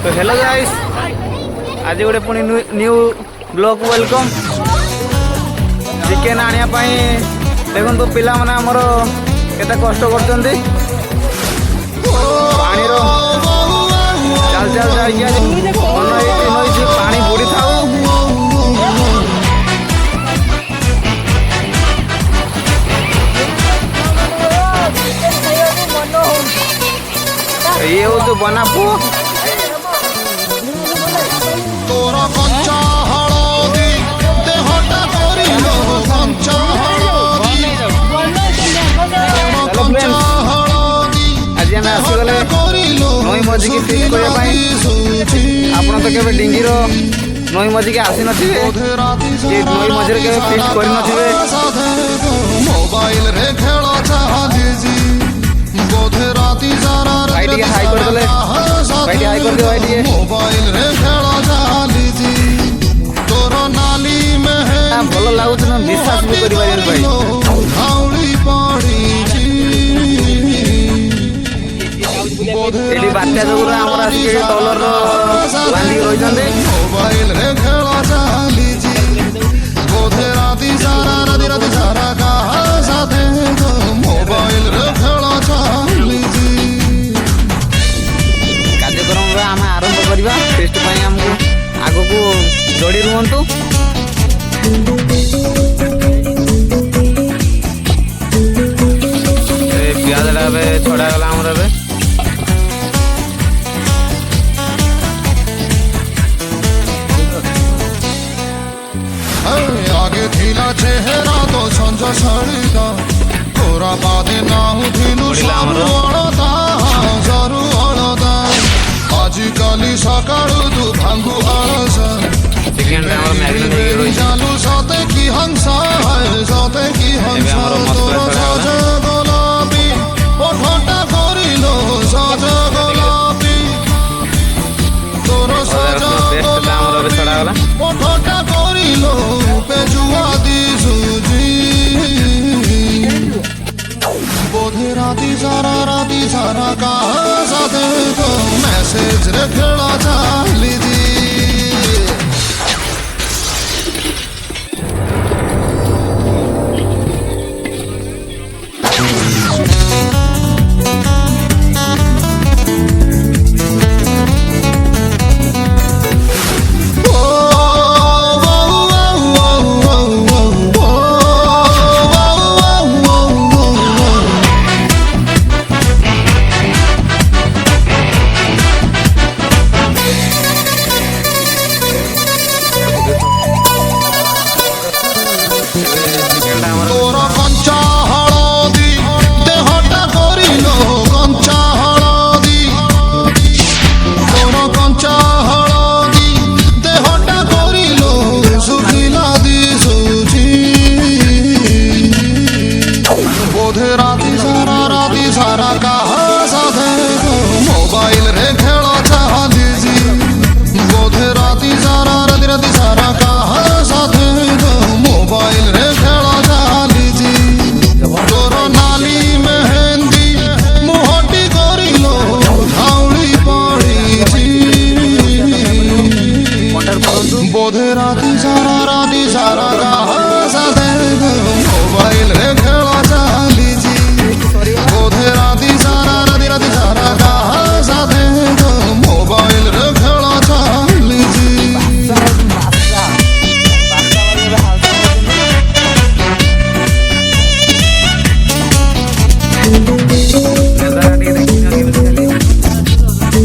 तो hello guys, आज गोटे पुणी न्यू ब्लॉग वेलकम। चिकेन आने देखो तो पिला माने हमर केते कष्ट करछन्ती पानी रो चल चल जाइया मन नई पानी बुड़ी थाऊ। ये हो तो बना पो तोरा कंचा हळदी देहटा करिलो कंचा हळदी कंचा हळदी आज आम आसीगले नई मझी की फिस्ट करबा पई। आपण तो केबे डिंगी रो नई मझी के आसी नथिबे, ये नई मझी रे केबे फिस्ट करि नथिबे। मोबाइल रे खेला चाहली जी बोधे राती जारा भाई टिके हाई कर देले, भाई टिके हाई कर दे, भाई टिके मोबाइल रे खेला चाहली जी तोरो नाली में है भल लागुछ ना, विश्वास भी करि पारियन भाई। धाउली पड़ी एडी बात्या जोगुरा हमरा के डॉलर रो बांधी रहिजंदे। मोबाइल रे खेला चाहली जी बोधे राती जारा राती जारा का साथे मोबाइल रे खेला चाहली जी। कार्यक्रम रे हम आरंभ करबा। फेस्ट पई हमको आगो को जोड़ी रुहंतु। ए प्याज डाबे छोड़ा गला हमर बे आगे थिला चेहरा तो संज सड़ीदा तोरा बादे नाहु थिलु सारू अलदा सारू अलदा आजिकाली सकाळु तू भांगु अलस चिकन रे हमर मैरिनेट होई रही चालू साथे की हंसा है साथे की हंसा तोरा सज गोलाबी ओठटा करिलो सज गोलाबी तोरा सज बेस्ट दाम रे छोड़ा गला ओठटा करिलो पेजुआ दिसुजी बोधे राती सारा का साथे तो मैसेज रे खेला